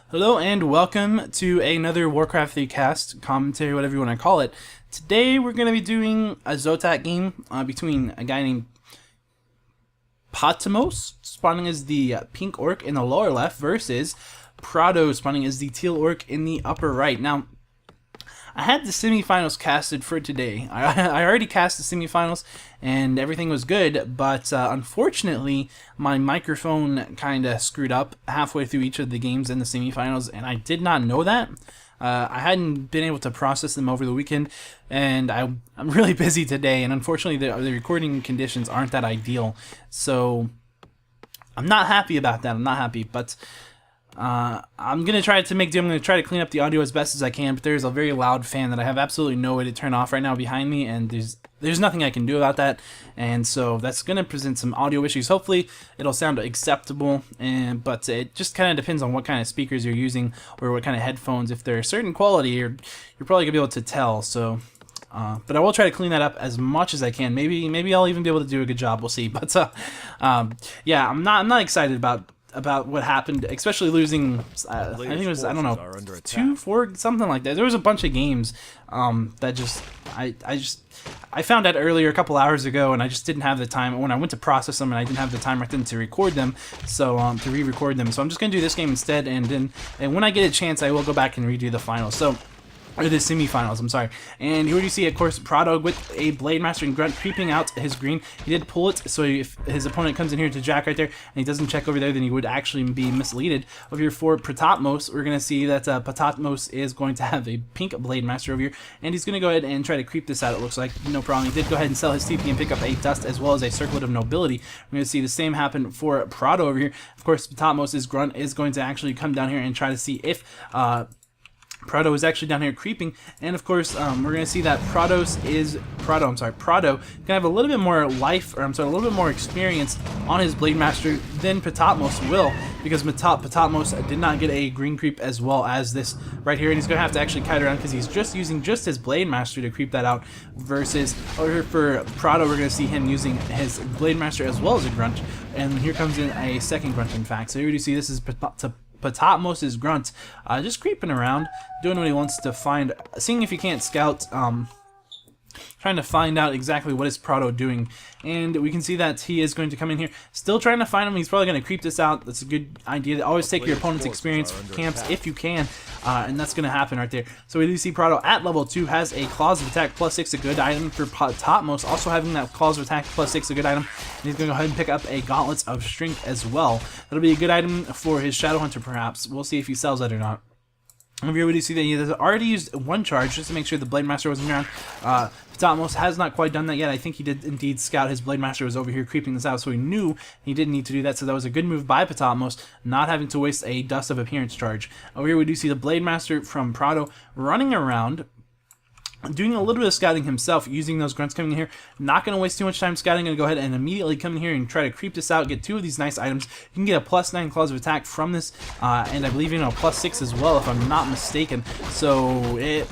Hello and welcome to another Warcraft III cast, commentary, whatever you want to call it. Today we're going to be doing a ZOTAC game between a guy named Potamos, spawning as the pink orc in the lower left, versus PraDo, spawning as the teal orc in the upper right. Now, I had the semifinals casted for today. I already cast the semifinals and everything was good, but unfortunately my microphone kind of screwed up halfway through each of the games in the semifinals, and I did not know that. I hadn't been able to process them over the weekend, and I'm really busy today, and unfortunately the recording conditions aren't that ideal. So I'm not happy about that. I'm not happy, but I'm going to try to make do. I'm going to try to clean up the audio as best as I can, but there's a very loud fan that I have absolutely no way to turn off right now behind me, and there's nothing I can do about that, and so that's going to present some audio issues. Hopefully it'll sound acceptable, but it just kind of depends on what kind of speakers you're using or what kind of headphones. If they're a certain quality, you're probably going to be able to tell, so... but I will try to clean that up as much as I can. Maybe I'll even be able to do a good job. We'll see. But yeah, I'm not excited about what happened, especially losing. I think it was, I don't know, 2-4, something like that. There was a bunch of games that I found out earlier a couple hours ago, and I just didn't have the time when I went to process them, and I didn't have the time right then to record them, so to re-record them. So I'm just gonna do this game instead, and when I get a chance, I will go back and redo the finals. So. Or the semifinals, I'm sorry. And here you see, of course, PraDo with a Blade Master and Grunt creeping out his green. He did pull it, so if his opponent comes in here to Jack right there, and he doesn't check over there, then he would actually be misleaded. Over here for Potamos, we're going to see that Potamos is going to have a pink Blade Master over here, and he's going to go ahead and try to creep this out, it looks like. No problem. He did go ahead and sell his TP and pick up a Dust as well as a Circlet of Nobility. We're going to see the same happen for PraDo over here. Of course, Potamos' Grunt is going to actually come down here and try to see if... PraDo is actually down here creeping, and of course we're going to see that PraDo can have a little bit more life, or a little bit more experience on his Blade Master than Potamos will, because Potamos did not get a green creep as well as this right here, and he's going to have to actually kite around because he's just using just his Blade Master to creep that out, versus over here for PraDo we're going to see him using his Blade Master as well as a Grunt, and here comes in a second Grunt in fact. So here you see this is Potamos' Grunt, just creeping around, doing what he wants to find, seeing if he can't scout, trying to find out exactly what is PraDo doing. And we can see that he is going to come in here, still trying to find him. He's probably going to creep this out. That's a good idea. Always take your opponent's experience camps if you can, and that's going to happen right there. So we do see PraDo at level 2 has a Claws of Attack +6, a good item for Potamos, also having that Claws of Attack +6, a good item. And he's going to go ahead and pick up a Gauntlets of Strength as well. That'll be a good item for his Shadow Hunter perhaps. We'll see if he sells that or not. Over here we do see that he has already used one charge just to make sure the Blade Master wasn't around. Potamos has not quite done that yet. I think he did indeed scout his Blade Master was over here creeping this out, so he knew he didn't need to do that, so that was a good move by Potamos, not having to waste a Dust of Appearance charge. Over here we do see the Blade Master from PraDo running around, doing a little bit of scouting himself, using those Grunts coming in here. Not going to waste too much time scouting. Going to go ahead and immediately come in here and try to creep this out, get 2 of these nice items. You can get a +9 Claws of Attack from this, and I believe a +6 as well, if I'm not mistaken. So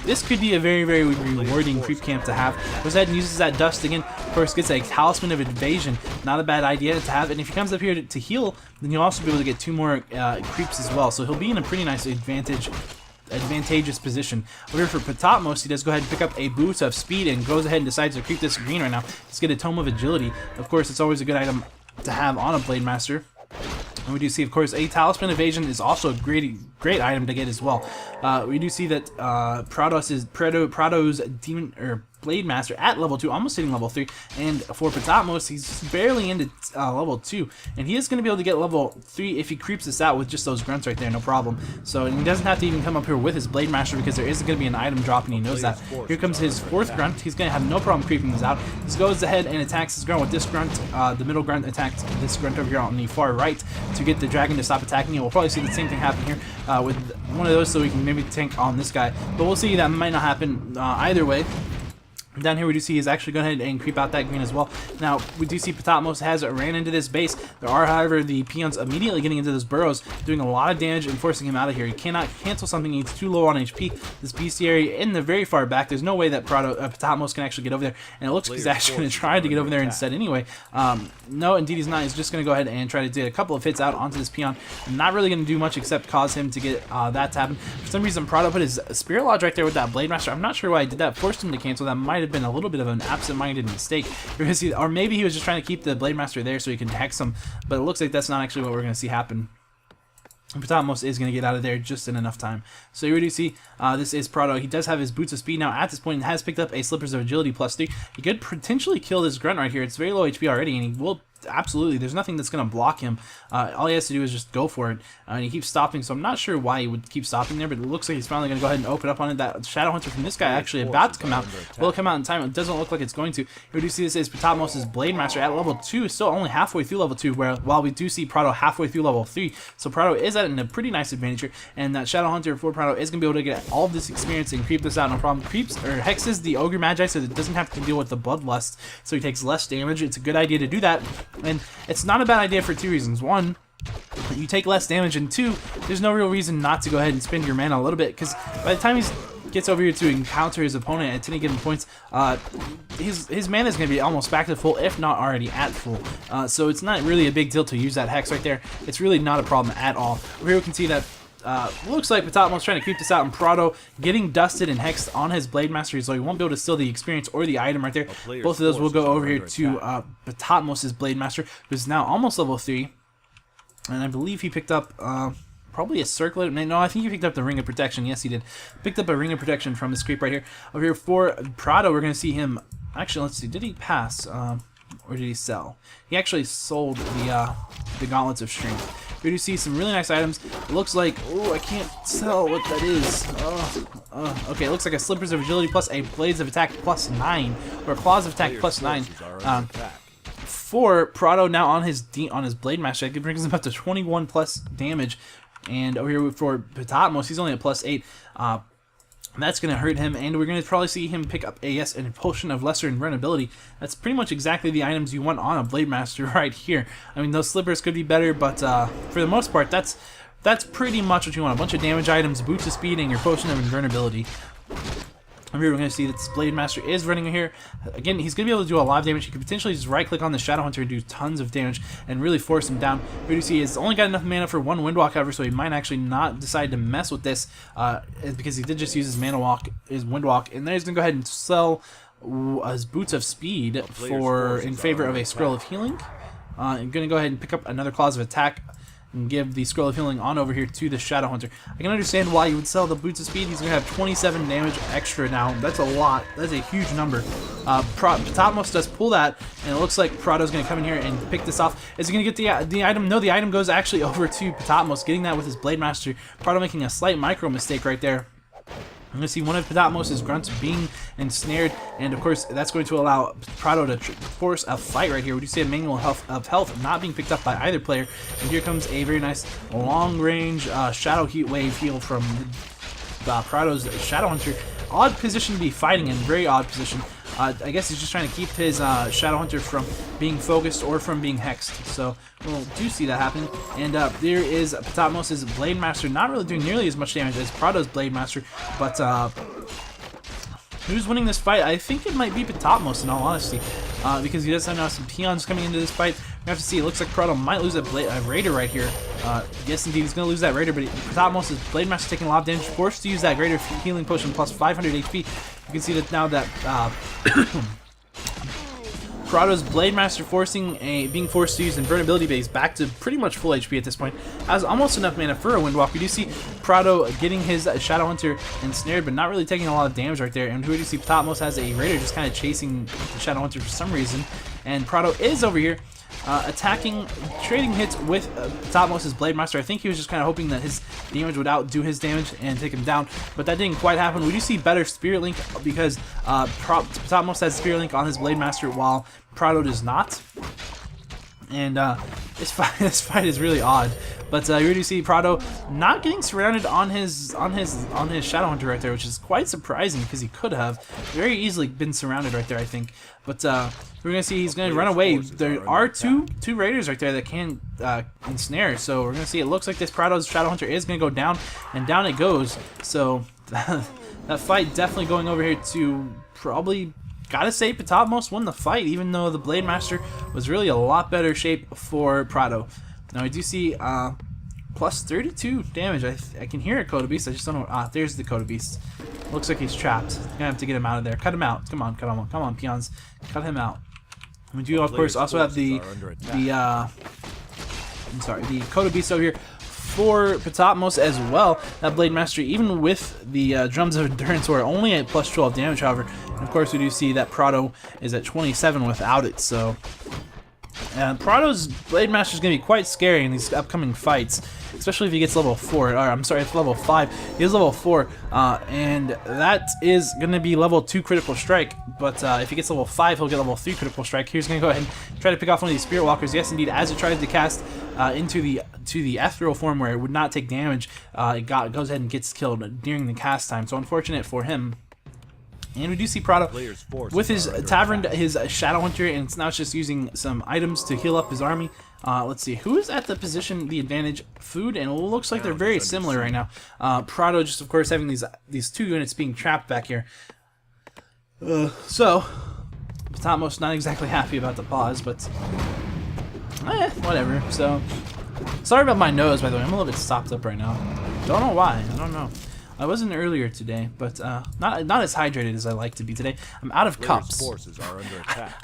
this could be a very, very rewarding creep camp to have. Goes ahead and uses that Dust again. Of course, gets a Talisman of Invasion. Not a bad idea to have. And if he comes up here to heal, then you'll also be able to get 2 more creeps as well. So he'll be in a pretty nice advantageous position. Over here for Potamos, he does go ahead and pick up a boost of speed and goes ahead and decides to creep this green right now. Let's get a Tome of Agility. Of course, it's always a good item to have on a Blade Master. And we do see, of course, a Talisman Evasion is also a great item to get as well. We do see that PraDo's Demon or Blade Master at level 2, almost hitting level 3, and for Potamos, he's barely into level 2, and he is going to be able to get level 3 if he creeps this out with just those Grunts right there, no problem. So and he doesn't have to even come up here with his Blade Master because there isn't going to be an item drop, and he knows that. Here comes his 4th Grunt. He's going to have no problem creeping this out. He goes ahead and attacks his Grunt with this Grunt. The middle Grunt attacks this Grunt over here on the far right to get the dragon to stop attacking. We'll probably see the same thing happen here with one of those, so we can maybe tank on this guy, but we'll see. That might not happen either way. Down here we do see he's actually going ahead and creep out that green as well. Now we do see Potamos has ran into this base. There are, however, the peons immediately getting into those burrows, doing a lot of damage and forcing him out of here. He cannot cancel something, he's too low on HP. This bestiary in the very far back, there's no way that Potamos can actually get over there, and it looks like he's actually going to try to get over there instead anyway. No, indeed he's not. He's just going to go ahead and try to do a couple of hits out onto this peon. Not really going to do much except cause him to get that to happen. For some reason, PraDo put his Spirit Lodge right there with that Blade Master. I'm not sure why he did that. Forced him to cancel. That might have been a little bit of an absent-minded mistake, because or maybe he was just trying to keep the Blade Master there so he can hex him, but it looks like that's not actually what we're going to see happen. Potamos is going to get out of there just in enough time. So you already see this is PraDo. He does have his Boots of Speed now at this point and has picked up a Slippers of Agility +3. He could potentially kill this Grunt right here. It's very low HP already, and he will absolutely. There's nothing that's going to block him. All he has to do is just go for it, and he keeps stopping, so I'm not sure why he would keep stopping there, but it looks like he's finally going to go ahead and open up on it. That Shadow Hunter from this guy actually about to come out. Will it come out in time? It doesn't look like it's going to. Here we do see this is Potamos' Blade Master at level 2, still only halfway through level 2, while we do see PraDo halfway through level 3, so PraDo is at a pretty nice advantage here, and that Shadow Hunter for PraDo is going to be able to get all of this experience and creep this out, no problem. Creeps or hexes the Ogre Magi so that it doesn't have to deal with the Bloodlust, so he takes less damage. It's a good idea to do that, and it's not a bad idea for two reasons. One, you take less damage, and two, there's no real reason not to go ahead and spend your mana a little bit, because by the time he gets over here to encounter his opponent at any given points, his mana is going to be almost back to full, if not already at full. So it's not really a big deal to use that hex right there. It's really not a problem at all. Over here we can see that looks like Potamos trying to creep this out, and PraDo getting dusted and hexed on his Blade Master, so he won't be able to steal the experience or the item right there. Both of those will go over here to Potamos' Blade Master, who's now almost level 3, and I believe he picked up probably a circlet. No, I think he picked up the Ring of Protection. Yes, he did. Picked up a Ring of Protection from this creep right here. Over here for PraDo, we're going to see him. Actually, let's see. Did he pass or did he sell? He actually sold the Gauntlets of Strength. We do see some really nice items. It looks like, oh, I can't tell what that is. Okay, it looks like a Slippers of Agility plus a Blades of Attack +9, or Claws of Attack +9. For PraDo now on his Blade Master, it brings him up to 21 plus damage. And over here for Potamos, he's only at +8. That's going to hurt him, and we're going to probably see him pick up a Potion of Lesser Invulnerability. That's pretty much exactly the items you want on a Blade Master right here. I mean, those slippers could be better, but for the most part, that's pretty much what you want. A bunch of damage items, Boots of Speed, and your Potion of Invulnerability. Over here, we're going to see that this Blade Master is running here. Again, he's going to be able to do a lot of damage. He could potentially just right-click on the Shadow Hunter and do tons of damage and really force him down. Here you see he's only got enough mana for one Windwalk, however, so he might actually not decide to mess with this because he did just use his Windwalk, and then he's going to go ahead and sell his Boots of Speed in favor of a Scroll of Healing. I'm going to go ahead and pick up another Claws of Attack and give the Scroll of Healing on over here to the Shadow Hunter. I can understand why you would sell the Boots of Speed. He's going to have 27 damage extra now. That's a lot. That's a huge number. Potamos does pull that, and it looks like PraDo's going to come in here and pick this off. Is he going to get the item? No, the item goes actually over to Potamos, getting that with his Blade Master. PraDo making a slight micro mistake right there. I'm going to see one of Potamos' grunts being ensnared, and of course that's going to allow PraDo to force a fight right here. We do see a manual of health not being picked up by either player, and here comes a very nice long-range Shadow Heat Wave heal from PraDo's Shadow Hunter. Odd position to be fighting in, very odd position. I guess he's just trying to keep his Shadow Hunter from being focused or from being hexed. So we'll do see that happen. And there is Potamos' Blade Master, not really doing nearly as much damage as PraDo's Blade Master, but who's winning this fight? I think it might be Potamos, in all honesty, because he does have now some peons coming into this fight. We have to see. It looks like PraDo might lose a Raider right here. Yes, indeed, he's going to lose that Raider, but Potamos' Blade Master taking a lot of damage, forced to use that Greater Healing Potion plus 500 HP. You can see that now that PraDo's Blade Master being forced to use Invulnerability base back to pretty much full HP at this point. Has almost enough mana for a Windwalk. We do see PraDo getting his Shadow Hunter ensnared, but not really taking a lot of damage right there. And we do see Potamos has a Raider just kind of chasing the Shadow Hunter for some reason. And PraDo is over here attacking, trading hits with Potamos' Blade Master. I think he was just kind of hoping that his damage would outdo his damage and take him down, but that didn't quite happen. We do see better Spirit Link because Potamos has Spirit Link on his Blade Master while PraDo does not. And this fight is really odd, but you really see PraDo not getting surrounded on his Shadow Hunter right there, which is quite surprising because he could have very easily been surrounded right there, I think. But we're gonna see he's gonna run away. There are two raiders right there that can ensnare, so we're gonna see. It looks like this PraDo's Shadow Hunter is gonna go down, and down it goes. So that fight definitely going over here to probably. Gotta say, Potamos won the fight, even though the Blade Master was really a lot better shape for PraDo. Now, we do see plus 32 damage. I can hear a Coda Beast. I just don't know. Ah, there's the Coda Beast. Looks like he's trapped. Gonna have to get him out of there. Cut him out. Come on, peons. Cut him out. We do, of course, also have the Coda Beast over here for Potamos as well. That Blade Master, even with the Drums of Endurance, were only at plus 12 damage, however. And of course, we do see that PraDo is at 27 without it, so... PraDo's Blade Master is going to be quite scary in these upcoming fights, especially if he gets level 4, or I'm sorry, it's level 5. He is level 4, and that is going to be level 2 Critical Strike, but if he gets level 5, he'll get level 3 Critical Strike. Here's going to go ahead and try to pick off one of these Spirit Walkers. Yes, indeed, as it tries to cast into the ethereal form where it would not take damage, it goes ahead and gets killed during the cast time, so unfortunate for him. And we do see PraDo with his Tavern, his Shadow Hunter, and now it's just using some items to heal up his army. Let's see, who is at the position, the advantage? Food, and it looks like they're very similar right now. PraDo just, of course, having these 2 units being trapped back here. So, Potamos not exactly happy about the pause, but whatever. So, sorry about my nose, by the way. I'm a little bit stopped up right now. Don't know why. I don't know. I wasn't earlier today, but not as hydrated as I like to be today. I'm out of cups.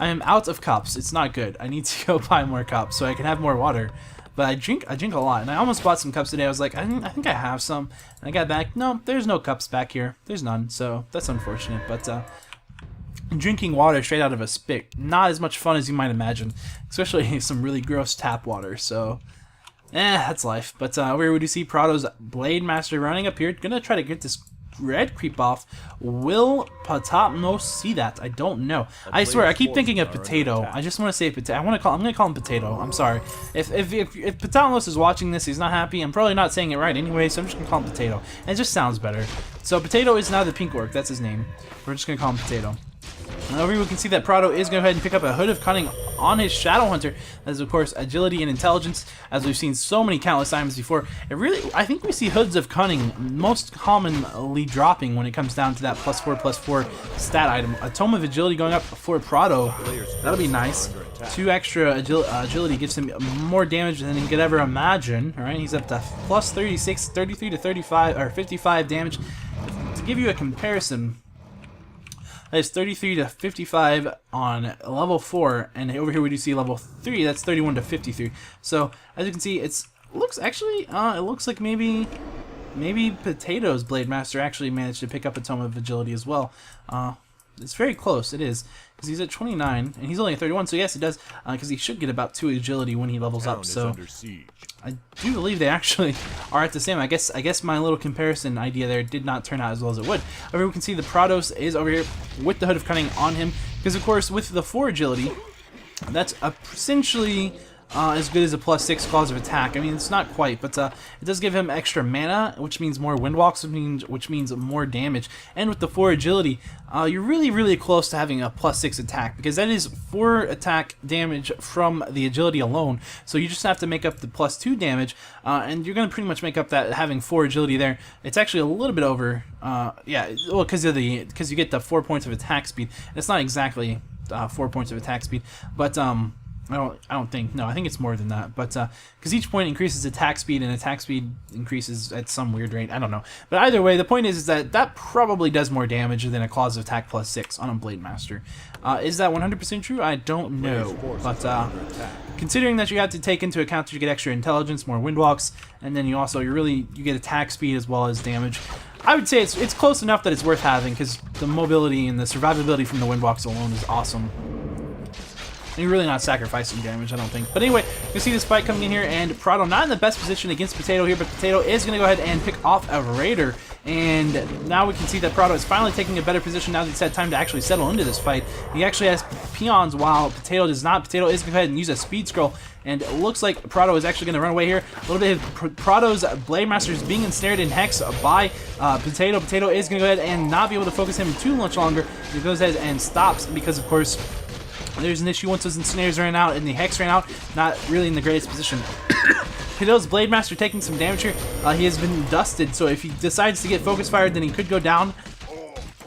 I am out of cups. It's not good. I need to go buy more cups so I can have more water. But I drink a lot, and I almost bought some cups today. I was like, I think I have some. And I got back. No, there's no cups back here. There's none. So that's unfortunate. But drinking water straight out of a spit, not as much fun as you might imagine, especially some really gross tap water. So. That's life. But where would you see PraDo's Blade Master running up here? Gonna try to get this red creep off. Will Potamos see that? I don't know. I swear, I keep thinking of Potato. I just want to say Potato. I'm gonna call him Potato. I'm sorry. If Potamos is watching this, he's not happy. I'm probably not saying it right anyway, so I'm just gonna call him Potato. And it just sounds better. So Potato is now the pink orc. That's his name. We're just gonna call him Potato. Over here we can see that PraDo is going to go ahead and pick up a Hood of Cunning on his Shadow Hunter. That is, of course, agility and intelligence, as we've seen so many countless times before. I think we see Hoods of Cunning most commonly dropping when it comes down to that +4/+4 stat item. A Tome of Agility going up for PraDo. That'll be nice. 2 extra agility gives him more damage than he could ever imagine. All right, he's up to plus 36, 33 to 35, or 55 damage. To give you a comparison, that is 33 to 55 on level 4, and over here we do see level 3. That's 31 to 53. So as you can see, it looks like maybe Potato's Blade Master actually managed to pick up a Tome of Agility as well. It's very close. It is, because he's at 29 and he's only at 31. So yes, it does, because he should get about 2 agility when he levels up. So I do believe they actually are at the same. I guess my little comparison idea there did not turn out as well as it would. However, we can see the PraDo is over here with the Hood of Cunning on him, because of course with the 4 agility, that's essentially as good as a +6 claws of attack. I mean, it's not quite, but it does give him extra mana, which means more Windwalks, which means more damage. And with the 4 agility, you're really close to having a +6 attack, because that is 4 attack damage from the agility alone. So you just have to make up the +2 damage, and you're going to pretty much make up that having 4 agility there. It's actually a little bit over, yeah, well, because you get the 4 points of attack speed. It's not exactly 4 points of attack speed, but I don't think. No, I think it's more than that. But because each point increases attack speed, and attack speed increases at some weird rate. I don't know. But either way, the point is that probably does more damage than a claws of attack +6 on a Blade Master. Is that 100% true? I don't know. But considering that you have to take into account that you get extra intelligence, more Windwalks, and then you get attack speed as well as damage, I would say it's close enough that it's worth having, because the mobility and the survivability from the Windwalks alone is awesome. You're really not sacrificing damage, I don't think. But anyway, you can see this fight coming in here, and PraDo not in the best position against Potato here, but Potato is going to go ahead and pick off a Raider. And now we can see that PraDo is finally taking a better position now that he's had time to actually settle into this fight. He actually has peons while Potato does not. Potato is going to go ahead and use a speed scroll, and it looks like PraDo is actually going to run away here. A little bit of PraDo's Blade Master is being ensnared in Hex by Potato. Potato is going to go ahead and not be able to focus him too much longer. He goes ahead and stops because, of course, there's an issue once those ensnares ran out and the Hex ran out. Not really in the greatest position. Potato's Blade Master taking some damage here. He has been dusted, so if he decides to get focus fired, then he could go down.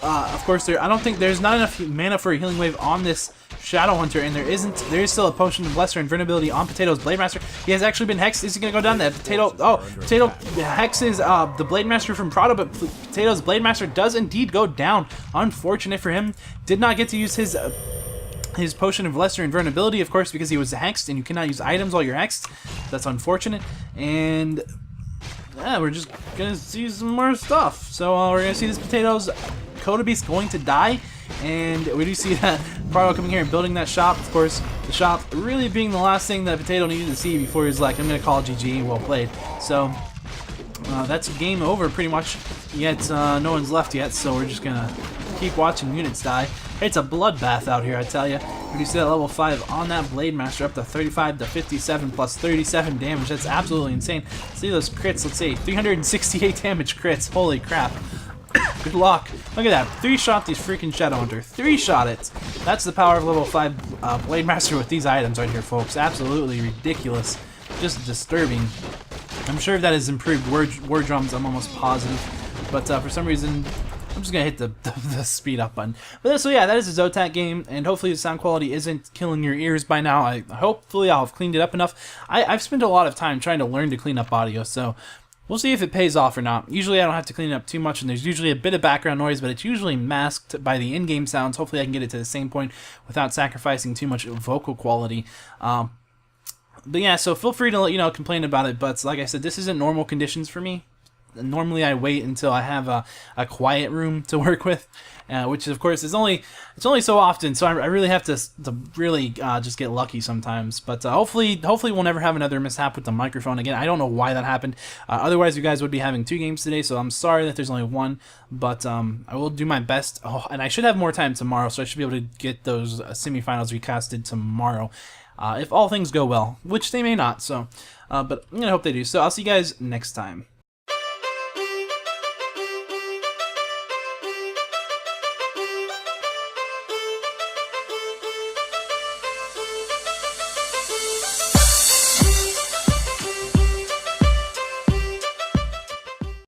Of course, I don't think there's not enough mana for a healing wave on this Shadow Hunter, and there is still a potion of lesser invulnerability on Potato's Blade Master. He has actually been hexed. Is he gonna go down? That Potato hexes the Blade Master from PraDo, but Potato's Blade Master does indeed go down. Unfortunate for him. Did not get to use his potion of lesser invulnerability, of course, because he was hexed, and you cannot use items while you're hexed. That's unfortunate. And yeah, we're just gonna see some more stuff. So we're gonna see this Potato's Coda Beast going to die, and we do see that PraDo coming here and building that shop. Of course, the shop really being the last thing that Potato needed to see before he's like, I'm gonna call GG, well played. So that's game over pretty much. Yet no one's left yet, so we're just gonna keep watching units die. It's a bloodbath out here, I tell you. We do see that level 5 on that Blade Master up to 35 to 57 plus 37 damage. That's absolutely insane. See those crits. Let's see, 368 damage crits. Holy crap. Good luck. Look at that. 3-shot these freaking Shadow Hunter. 3-shot it. That's the power of level 5 Blade Master with these items right here, folks. Absolutely ridiculous. Just disturbing. I'm sure that has improved war drums, I'm almost positive. But for some reason, I'm just gonna hit the speed up button. But so yeah, that is a ZOTAC game, and hopefully the sound quality isn't killing your ears by now. Hopefully I'll have cleaned it up enough. I've spent a lot of time trying to learn to clean up audio, so we'll see if it pays off or not. Usually I don't have to clean it up too much, and there's usually a bit of background noise, but it's usually masked by the in-game sounds. Hopefully I can get it to the same point without sacrificing too much vocal quality. But yeah, so feel free to complain about it. But like I said, this isn't normal conditions for me. Normally I wait until I have a quiet room to work with, which of course is only so often. So I really have to really just get lucky sometimes. But hopefully we'll never have another mishap with the microphone again. I don't know why that happened. Otherwise you guys would be having 2 games today. So I'm sorry that there's only 1. But I will do my best. Oh, and I should have more time tomorrow, so I should be able to get those semifinals recasted tomorrow. If all things go well, which they may not. So, but I'm gonna hope they do. So I'll see you guys next time.